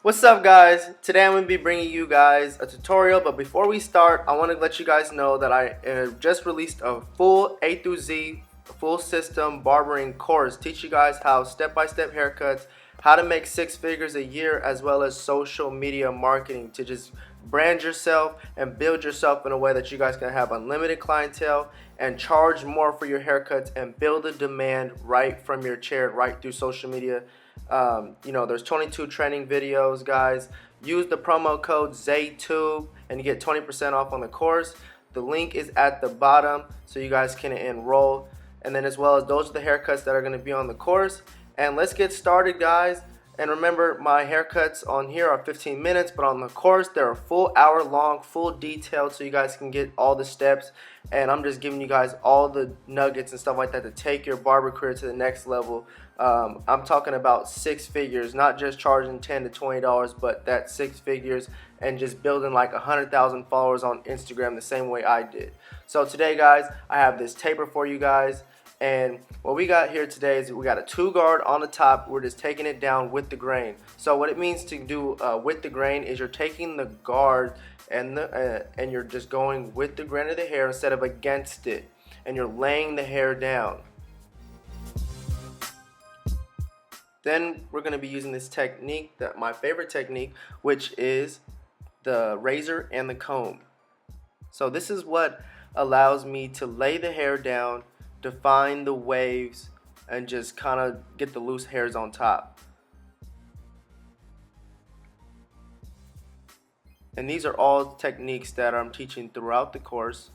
What's up, guys? Today I'm going to be bringing you guys a tutorial, but before we start, I want to let you guys know that I just released a full A through Z full system barbering course. Teach you guys how step-by-step haircuts, how to make six figures a year, as well as social media marketing to just brand yourself and build yourself in a way that you guys can have unlimited clientele and charge more for your haircuts and build a demand right from your chair, right through social media. There's 22 training videos, guys. Use the promo code ZayTube and you get 20% off on the course. The link is at the bottom so you guys can enroll. And then as well as those are the haircuts that are going to be on the course. And let's get started, guys. And remember, my haircuts on here are 15 minutes, but on the course they're a full hour long, full detailed, so you guys can get all the steps. And I'm just giving you guys all the nuggets and stuff like that to take your barber career to the next level. I'm talking about six figures, not just charging $10 to $20, but that six figures and just building like 100,000 followers on Instagram the same way I did. So today, guys, I have this taper for you guys. And what we got here today is we got a 2-guard on the top. We're just taking it down with the grain. So what it means to do with the grain is you're taking the guard and you're just going with the grain of the hair instead of against it, and you're laying the hair down. Then we're going to be using this technique, my favorite technique, which is the razor and the comb. So this is what allows me to lay the hair down, define the waves, and just kind of get the loose hairs on top. And these are all techniques that I'm teaching throughout the course.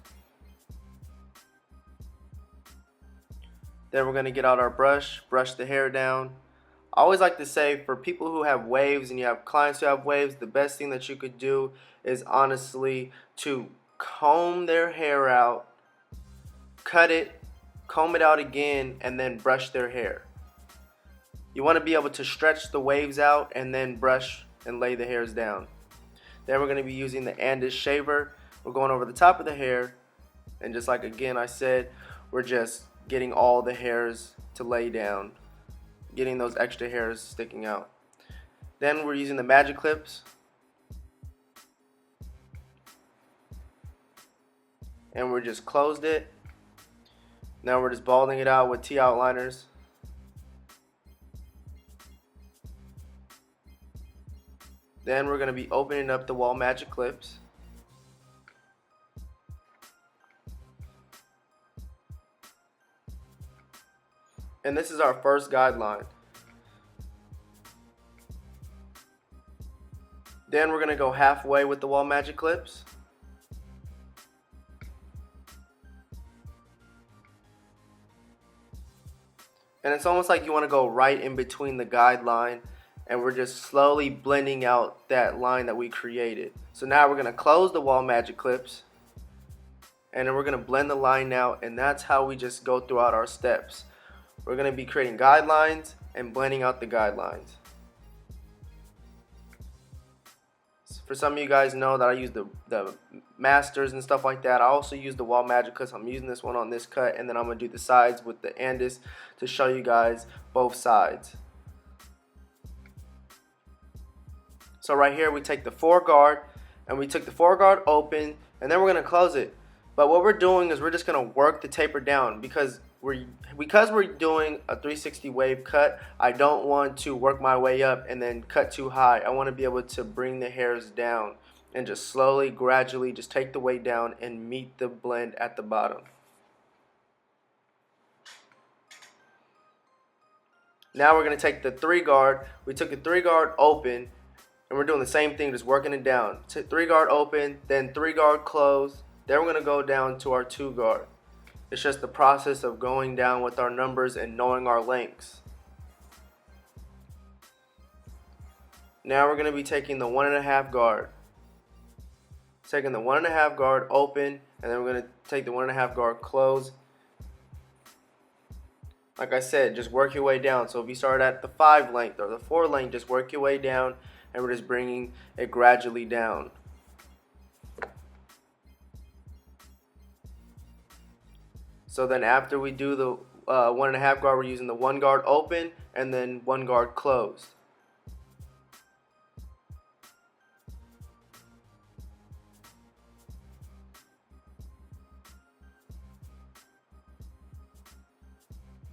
Then we're going to get out our brush the hair down. I always like to say, for people who have waves and you have clients who have waves, the best thing that you could do is honestly to comb their hair out, cut it, comb it out again, and then brush their hair. You want to be able to stretch the waves out and then brush and lay the hairs down. Then we're going to be using the 𝐼𝐸 shaver. We're going over the top of the hair, and just like again I said, we're just getting all the hairs to lay down, getting those extra hairs sticking out. Then we're using the magic clips, and we're just closed it. Now we're just balding it out with T outliners. Then we're going to be opening up the wall magic clips. And this is our first guideline. Then we're going to go halfway with the wall magic clips. And it's almost like you want to go right in between the guideline, and we're just slowly blending out that line that we created. So now we're going to close the wall magic clips, and then we're going to blend the line out, and that's how we just go throughout our steps. We're going to be creating guidelines and blending out the guidelines. For some of you guys know that I use the masters and stuff like that. I also use the wall magic clips. I'm using this one on this cut, and then I'm going to do the sides with the 𝐼𝐸 to show you guys both sides. So right here we take the 4-guard, and we took the 4-guard open, and then we're going to close it. But what we're doing is we're just going to work the taper down because we're doing a 360 wave cut. I don't want to work my way up and then cut too high. I want to be able to bring the hairs down and just slowly, gradually just take the weight down and meet the blend at the bottom. Now we're going to take the 3-guard. We took the 3-guard open, and we're doing the same thing, just working it down. 3-guard open, then 3-guard close. Then we're going to go down to our 2-guard. It's just the process of going down with our numbers and knowing our lengths. Now we're going to be taking the 1.5 guard. Taking the 1.5 guard open, and then we're going to take the 1.5 guard close. Like I said, just work your way down. So if you start at the 5 length or the 4 length, just work your way down, and we're just bringing it gradually down. So then after we do the 1.5 guard, we're using the 1 guard open and then 1 guard closed.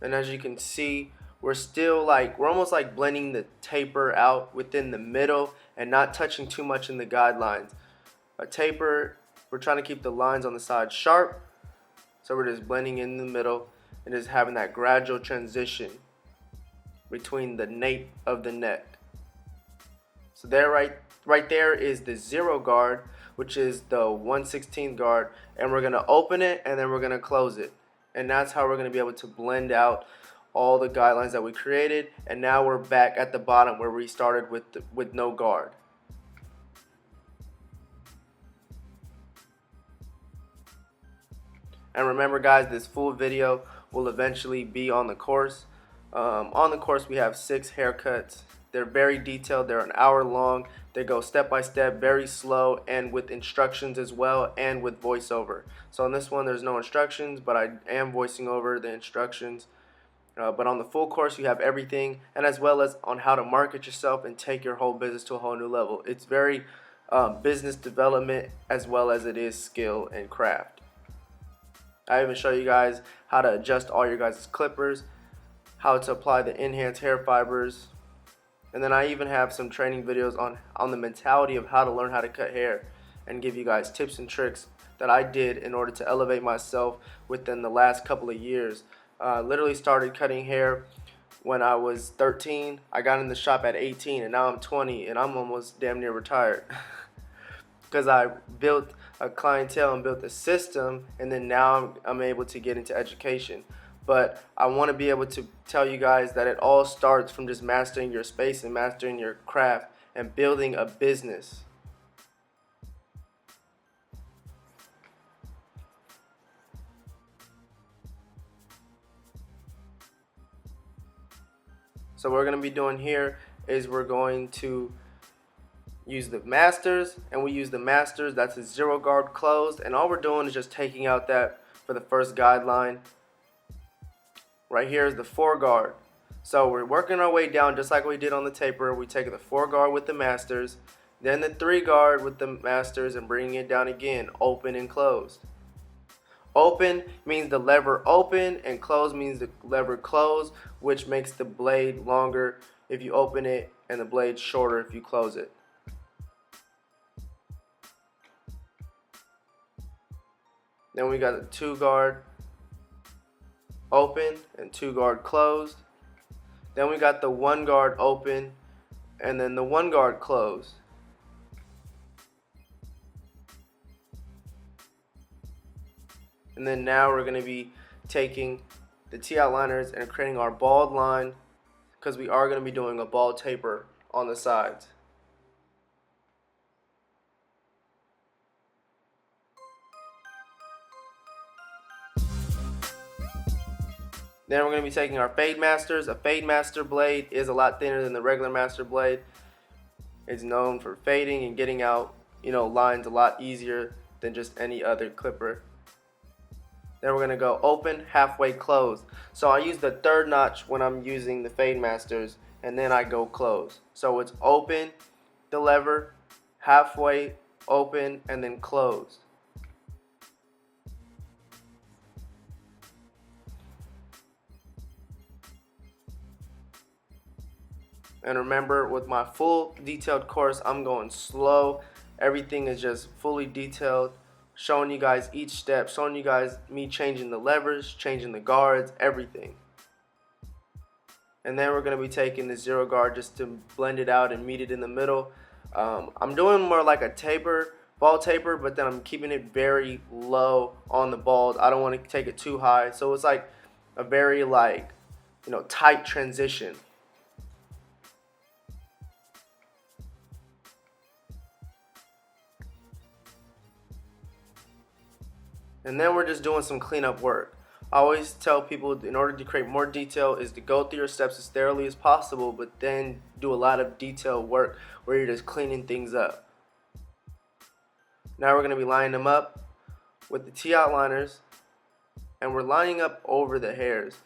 And as you can see, we're almost like blending the taper out within the middle and not touching too much in the guidelines. A taper, we're trying to keep the lines on the side sharp, so we're just blending in the middle and just having that gradual transition between the nape of the neck. So there, right there is the 0 guard, which is the 1/16 guard, and we're gonna open it and then we're gonna close it, and that's how we're gonna be able to blend out all the guidelines that we created. And now we're back at the bottom where we started with no guard. And remember guys, this full video will eventually be on the course. On the course we have 6 haircuts. They're very detailed, they're an hour long. They go step by step, very slow, and with instructions as well, and with voiceover. So on this one there's no instructions, but I am voicing over the instructions. But on the full course you have everything, and as well as on how to market yourself and take your whole business to a whole new level. It's very business development as well as it is skill and craft. I even show you guys how to adjust all your guys' clippers, how to apply the enhanced hair fibers, and then I even have some training videos on the mentality of how to learn how to cut hair and give you guys tips and tricks that I did in order to elevate myself within the last couple of years. Literally started cutting hair when I was 13. I got in the shop at 18, and now I'm 20 and I'm almost damn near retired. Because I built a clientele and built a system, and then now I'm able to get into education. But I want to be able to tell you guys that it all starts from just mastering your space and mastering your craft and building a business. So what we're going to be doing here is we're going to use the masters, and we use the masters, that's a 0 guard closed, and all we're doing is just taking out that for the first guideline. Right here is the 4 guard. So we're working our way down just like we did on the taper. We take the 4 guard with the masters, then the 3 guard with the masters, and bringing it down again, open and closed. Open means the lever open, and close means the lever close, which makes the blade longer if you open it and the blade shorter if you close it. Then we got the 2 guard open and 2 guard closed. Then we got the 1 guard open and then the 1 guard closed. And then now we're going to be taking the T-outliners and creating our bald line, because we are going to be doing a bald taper on the sides. Then we're going to be taking our fade masters. A fade master blade is a lot thinner than the regular master blade. It's known for fading and getting out, lines a lot easier than just any other clipper. Then we're going to go open, halfway, closed. So I use the 3rd notch when I'm using the fade masters, and then I go close. So it's open, the lever, halfway, open, and then closed. And remember, with my full detailed course, I'm going slow. Everything is just fully detailed, showing you guys each step, showing you guys me changing the levers, changing the guards, everything. And then we're going to be taking the 0 guard just to blend it out and meet it in the middle. I'm doing more like a taper, bald taper, but then I'm keeping it very low on the bald. I don't want to take it too high. So it's like a very tight transition. And then we're just doing some cleanup work. I always tell people, in order to create more detail, is to go through your steps as thoroughly as possible, but then do a lot of detailed work where you're just cleaning things up. Now we're going to be lining them up with the T-outliners, and we're lining up over the hairs,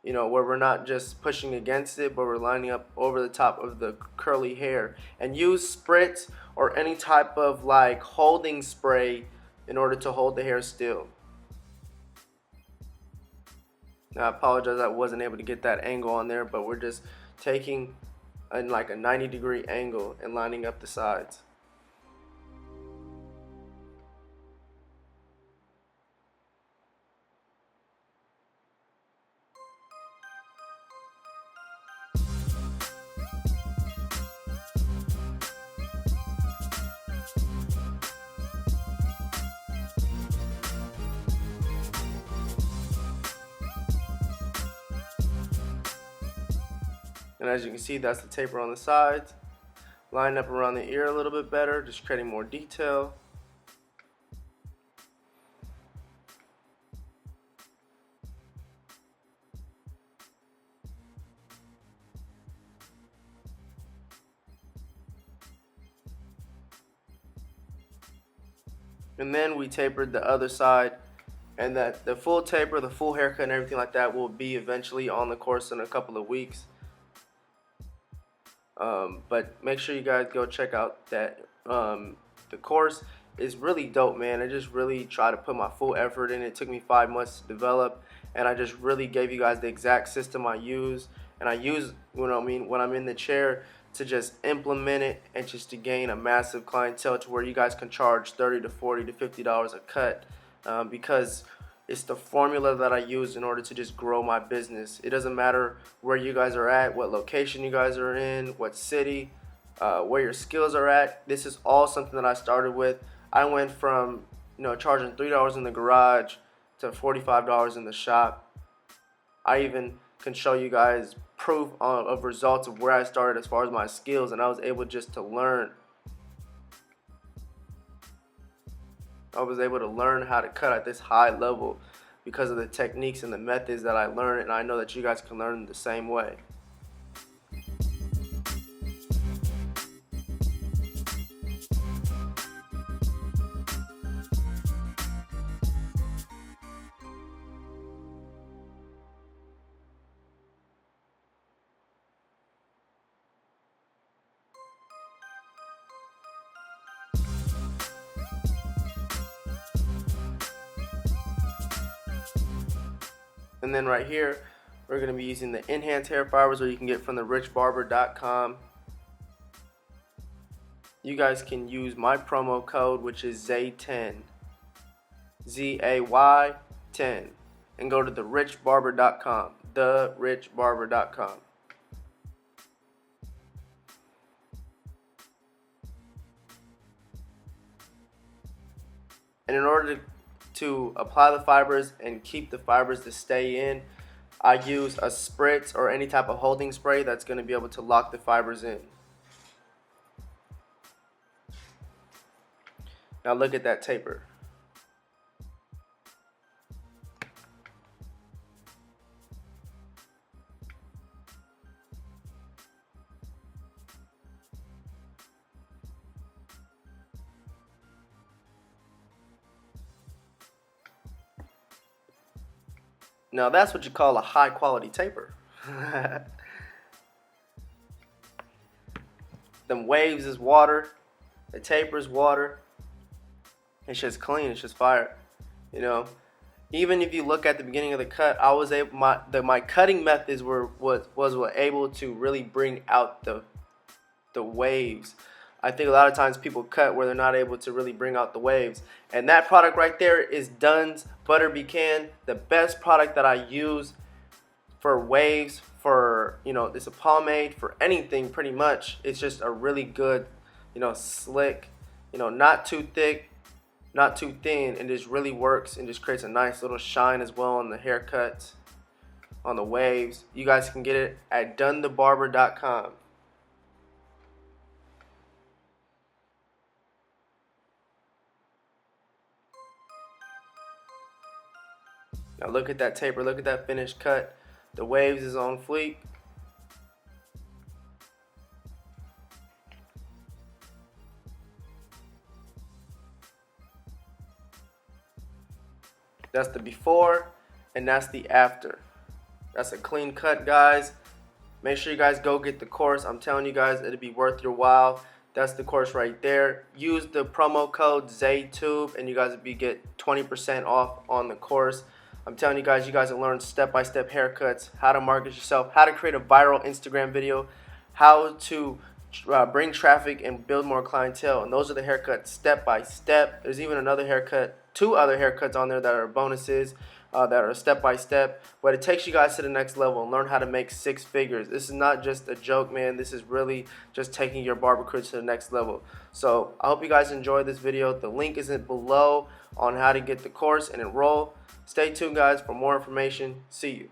where we're not just pushing against it, but we're lining up over the top of the curly hair. And use spritz or any type of holding spray in order to hold the hair still. Now, I apologize I wasn't able to get that angle on there, but we're just taking like a 90-degree angle and lining up the sides. And as you can see, that's the taper on the sides. Line up around the ear a little bit better, just creating more detail. And then we tapered the other side, and that the full taper, the full haircut and everything like that will be eventually on the course in a couple of weeks. But make sure you guys go check out that the course is really dope, man. I just really try to put my full effort in. It took me 5 months to develop, and I just really gave you guys the exact system I use, and I use, you know what I mean, when I'm in the chair, to just implement it and just to gain a massive clientele to where you guys can charge $30 to $40 to $50 a cut, because it's the formula that I use in order to just grow my business. It doesn't matter where you guys are at, what location you guys are in, what city, where your skills are at. This is all something that I started with. I went from, you know, charging $3 in the garage to $45 in the shop. I even can show you guys proof of results of where I started as far as my skills, and I was able just to learn. I was able to learn how to cut at this high level because of the techniques and the methods that I learned, and I know that you guys can learn the same way. And then right here, we're going to be using the enhanced hair fibers, or you can get from the 𝐥𝐢𝐤𝐞. You guys can use my promo code, which is ZAY10, ZAY10, and go to therichbarber.com, therichbarber.com. And in order to apply the fibers and keep the fibers to stay in, I use a spritz or any type of holding spray that's going to be able to lock the fibers in. Now look at that taper. Now that's what you call a high quality taper. Them waves is water, the taper is water. It's just clean, it's just fire. You know, even if you look at the beginning of the cut, I was able, my cutting methods was able to really bring out the waves. I think a lot of times people cut where they're not able to really bring out the waves. And that product right there is Dun's Butter Pecan, the best product that I use for waves, for, you know, it's a pomade, for anything pretty much. It's just a really good, you know, slick, you know, not too thick, not too thin, and just really works and just creates a nice little shine as well on the haircuts, on the waves. You guys can get it at dunthebarber.com. Now look at that taper, look at that finished cut. The waves is on fleek. That's the before and that's the after. That's a clean cut, guys. Make sure you guys go get the course. I'm telling you guys, it'll be worth your while. That's the course right there. Use the promo code ZAYTube and you guys will get 20% off on the course. I'm telling you guys will learn step-by-step haircuts, how to market yourself, how to create a viral Instagram video, how to bring traffic and build more clientele. And those are the haircuts step by step. There's even another haircut, 2 other haircuts on there that are bonuses, that are step by step. But it takes you guys to the next level and learn how to make 6 figures. This is not just a joke, man. This is really just taking your barber career to the next level. So I hope you guys enjoyed this video. The link is below on how to get the course and enroll. Stay tuned, guys, for more information. See you.